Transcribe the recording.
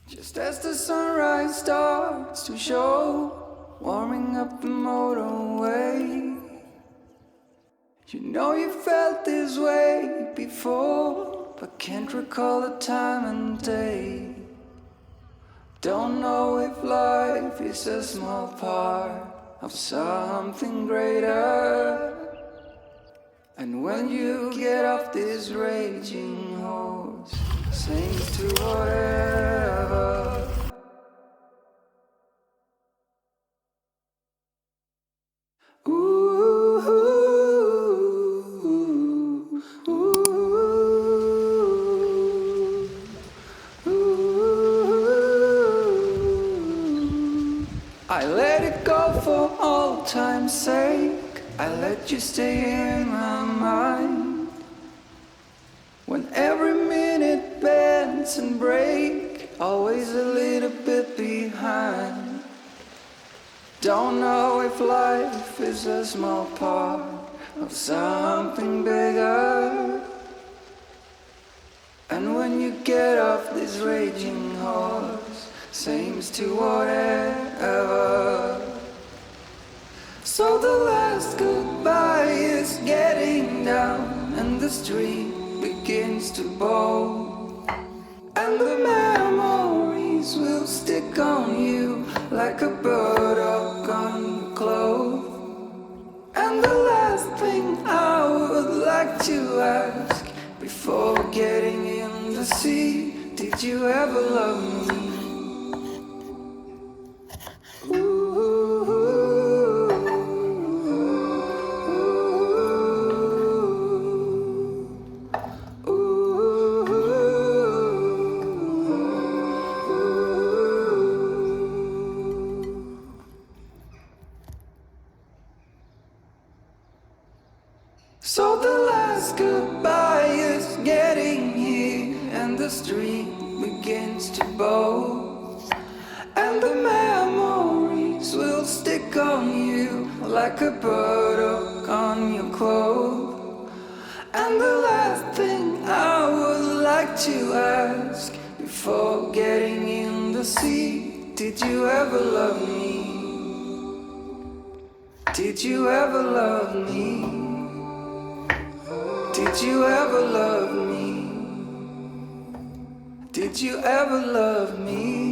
Just as the sunrise starts to show, warming up the motorway. You know you felt this way before, but can't recall the time and day. Don't know if life is a small part of something greater. And when you get off this raging horse, sings to whatever. Ooh, ooh, ooh. I let it go for all time's sake. I let you stay in my mind. When every minute bends and break, always a little bit behind. Don't know if life is a small part of something bigger. And when you get off this raging horse, seems to whatever. So the last goodbye is getting down, and the street begins to bow, and the memories will stick on you like a burdock on your clothes. And the last thing I would like to ask before getting in the sea, did you ever love me? So the last goodbye is getting here, and the street begins to bow, and the memories will stick on you like a burdock on your clothes. And the last thing I would like to ask before getting in the sea, did you ever love me? Did you ever love me? Did you ever love me? Did you ever love me?